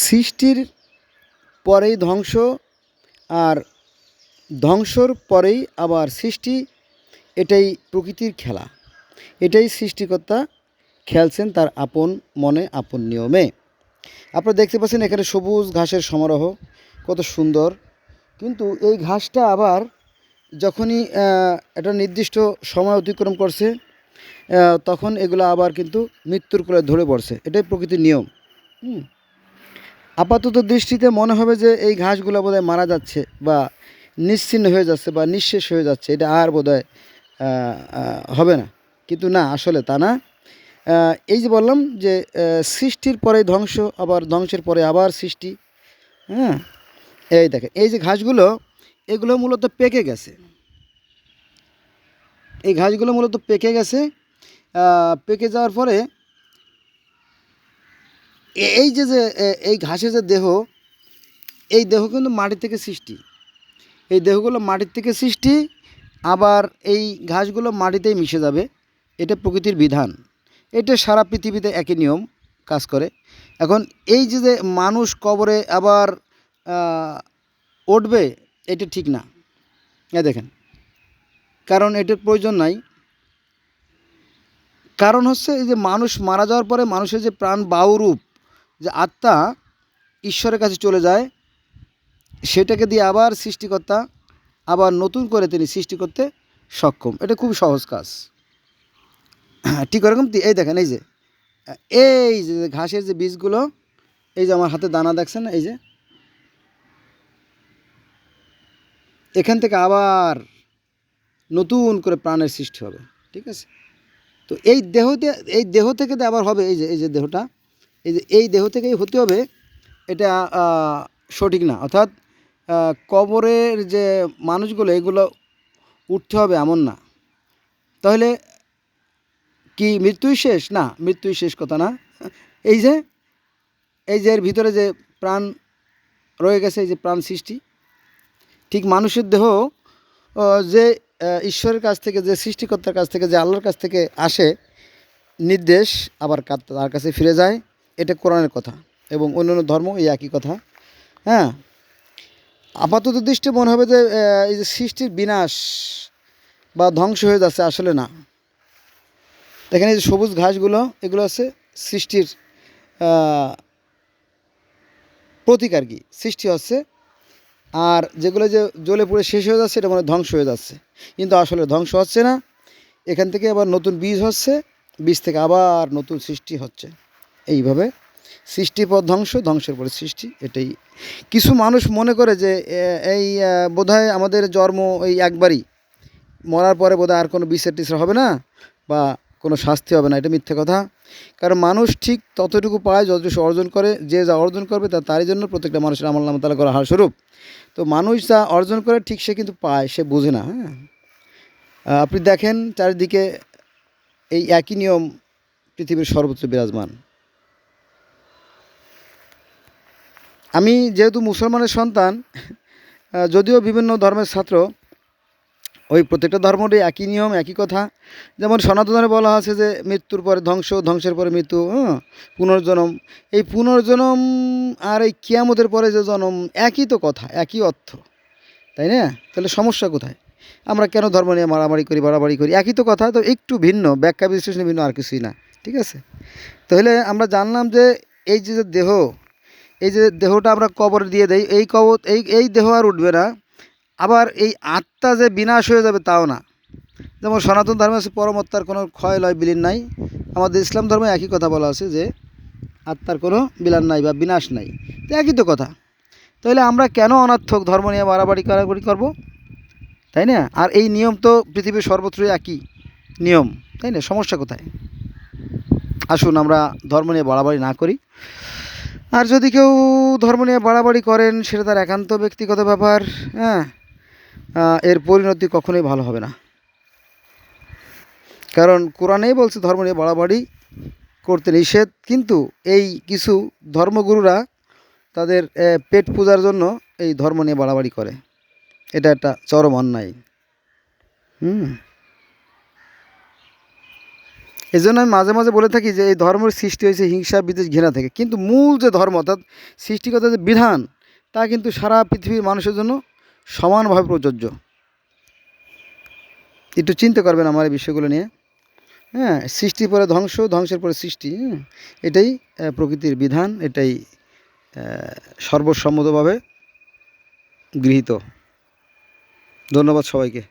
সৃষ্টির পরেই ধ্বংস, আর ধ্বংসর পরেই আবার সৃষ্টি। এটাই প্রকৃতির খেলা, এটাই সৃষ্টিকর্তা খেলছেন তার আপন মনে আপন নিয়মে। আপনারা দেখতে পাচ্ছেন এখানে সবুজ ঘাসের সমারোহ, কত সুন্দর। কিন্তু এই ঘাসটা আবার যখনই একটা নির্দিষ্ট সময় অতিক্রম করছে, তখন এগুলো আবার কিন্তু মৃত্যুর কোলে ধরে পড়ছে। এটাই প্রকৃতির নিয়ম। আপাতত দৃষ্টিতে মনে হবে যে এই ঘাসগুলো বোধহয় মারা যাচ্ছে বা নিশ্চিহ্ন হয়ে যাচ্ছে বা নিঃশেষ হয়ে যাচ্ছে, এটা আর বোধহয় হবে না। কিন্তু না, আসলে তা না। এই যে বললাম যে সৃষ্টির পরে ধ্বংস, আবার ধ্বংসের পরে আবার সৃষ্টি। হ্যাঁ, এই দেখেন এই যে ঘাসগুলো, এগুলো মূলত পেকে গেছে। এই ঘাসগুলো মূলত পেকে গেছে। পেকে যাওয়ার পরে এই যে যে এই ঘাসের যে দেহ, এই দেহ কিন্তু মাটি থেকে সৃষ্টি। এই দেহগুলো মাটির থেকে সৃষ্টি, আবার এই ঘাসগুলো মাটিতেই মিশে যাবে। এটা প্রকৃতির বিধান। এটা সারা পৃথিবীতে একই নিয়ম কাজ করে। এখন এই যে যে মানুষ কবরে আবার উঠবে, এটা ঠিক না। দেখেন, কারণ এটার প্রয়োজন নাই। কারণ হচ্ছে এই যে মানুষ মারা যাওয়ার পরে মানুষের যে প্রাণ বায়ুরূপ, যে আত্মা ঈশ্বরের কাছে চলে যায়, সেটাকে দিয়ে আবার সৃষ্টিকর্তা আবার নতুন করে তিনি সৃষ্টি করতে সক্ষম। এটা খুব সহজ কাজ। ঠিক ওরকম এই দেখেন, এই যে ঘাসের যে বীজগুলো, এই যে আমার হাতে দানা দেখছেন, এই যে এখান থেকে আবার নতুন করে প্রাণের সৃষ্টি হবে। ঠিক আছে? তো এই দেহ থেকে আবার হবে এই যে দেহটা, এই দেহ থেকেই হতে হবে, এটা সঠিক না। অর্থাৎ কবরের যে মানুষগুলো, এগুলো উঠতে হবে এমন না। তাহলে কি মৃত্যুই শেষ? না, মৃত্যুই শেষ কথা না। এই যে এর ভিতরে যে প্রাণ রয়ে গেছে, এই যে প্রাণ সৃষ্টি, ঠিক মানুষের দেহ যে ঈশ্বরের কাছ থেকে, যে সৃষ্টিকর্তার কাছ থেকে, যে আল্লাহর কাছ থেকে আসে নির্দেশ, আবার তার কাছে ফিরে যায়। এটা কোরআনের কথা, এবং অন্যান্য ধর্ম এই একই কথা। হ্যাঁ, আপাতত দৃষ্টি মনে হবে যে এই যে সৃষ্টির বিনাশ বা ধ্বংস হয়ে যাচ্ছে, আসলে না। দেখেন এই যে সবুজ ঘাসগুলো, এগুলো হচ্ছে সৃষ্টির প্রতীক আর কি। সৃষ্টি হচ্ছে, আর যেগুলো যে জ্বলে পুড়ে শেষ হয়ে যাচ্ছে, এটা মানে ধ্বংস হয়ে যাচ্ছে। কিন্তু আসলে ধ্বংস হচ্ছে না, এখান থেকে আবার নতুন বীজ হচ্ছে, বীজ থেকে আবার নতুন সৃষ্টি হচ্ছে। এইভাবে সৃষ্টির পর ধ্বংস, ধ্বংসের পরে সৃষ্টি। এটাই কিছু মানুষ মনে করে যে এই বোধহয় আমাদের জন্ম এই একবারই, মরার পরে বোধহয় আর কোনো বিচার টিচার হবে না বা কোনো শাস্তি হবে না। এটা মিথ্যে কথা। কারণ মানুষ ঠিক ততটুকু পায় যতটুকু অর্জন করে। যে যা অর্জন করবে তারই জন্য প্রত্যেকটা মানুষের আমল তাআলা করা হারস্বরূপ। তো মানুষ যা অর্জন করে ঠিক সে কিন্তু পায়, সে বোঝে না। হ্যাঁ, আপনি দেখেন চারিদিকে এই একই নিয়ম পৃথিবীর সর্বত্র বিরাজমান। আমি যেহেতু মুসলমানের সন্তান, যদিও বিভিন্ন ধর্মের ছাত্র, ওই প্রত্যেকটা ধর্মেরই একই নিয়ম, একই কথা। যেমন সনাতন ধর্মে বলা আছে যে মৃত্যুর পরে ধ্বংস, ধ্বংসের পরে মৃত্যু, পুনর্জন্ম। এই পুনর্জন্ম আর এই কিয়ামতের পরে যে জন্ম, একই তো কথা, একই অর্থ, তাই না? তাহলে সমস্যা কোথায়? আমরা কেন ধর্ম নিয়ে মারামারি করি, বাড়াবাড়ি করি? একই তো কথা, তো একটু ভিন্ন ব্যাখ্যা বিশ্লেষণ, ভিন্ন, আর কিছুই না। ঠিক আছে? তাহলে আমরা জানলাম যে এই যে দেহ, এই যে দেহটা আমরা কবর দিয়ে দেই, এই কবর এই দেহ আর উঠবে না। আবার এই আত্মা যে বিনাশ হয়ে যাবে, তাও না। যেমন সনাতন ধর্মে আছে পরমাত্মার কোনো ক্ষয় লয় বিলীন নাই। আমাদের ইসলাম ধর্মে একই কথা বলা আছে যে আত্মার কোনো বিলান নাই বা বিনাশ নাই। তো একই তো কথা। তাহলে আমরা কেন অনর্থক ধর্ম নিয়ে বাড়াবাড়ি কাড়াবাড়ি করব? তাই না? আর এই নিয়ম তো পৃথিবীর সর্বত্রই একই নিয়ম, তাই না? সমস্যা কোথায়? আসুন আমরা ধর্ম নিয়ে বাড়াবাড়ি না করি। আর যদি কেউ ধর্ম নিয়ে বাড়াবাড়ি করেন, সেটা তার একান্ত ব্যক্তিগত ব্যাপার। হ্যাঁ, এর পরিণতি কখনোই ভালো হবে না। কারণ কোরআনেই বলছে ধর্ম নিয়ে বাড়াবাড়ি করতে নিষেধ। কিন্তু এই কিছু ধর্মগুরুরা তাদের পেট পূজার জন্য এই ধর্ম নিয়ে বাড়াবাড়ি করে। এটা একটা চরম অন্যায়। এই জন্য আমি মাঝে মাঝে বলে থাকি যে এই ধর্মের সৃষ্টি হয়েছে হিংসা বিদ্বেষ ঘৃণা থেকে, কিন্তু মূল যে ধর্ম অর্থাৎ সৃষ্টিগত যে বিধান তা কিন্তু সারা পৃথিবীর মানুষের জন্য সমানভাবে প্রযোজ্য। একটু চিন্তা করবেন আমার এই বিষয়গুলো নিয়ে। হ্যাঁ, সৃষ্টির পরে ধ্বংস, ধ্বংসের পরে সৃষ্টি, হ্যাঁ, এটাই প্রকৃতির বিধান, এটাই সর্বসম্মতভাবে গৃহীত। ধন্যবাদ সবাইকে।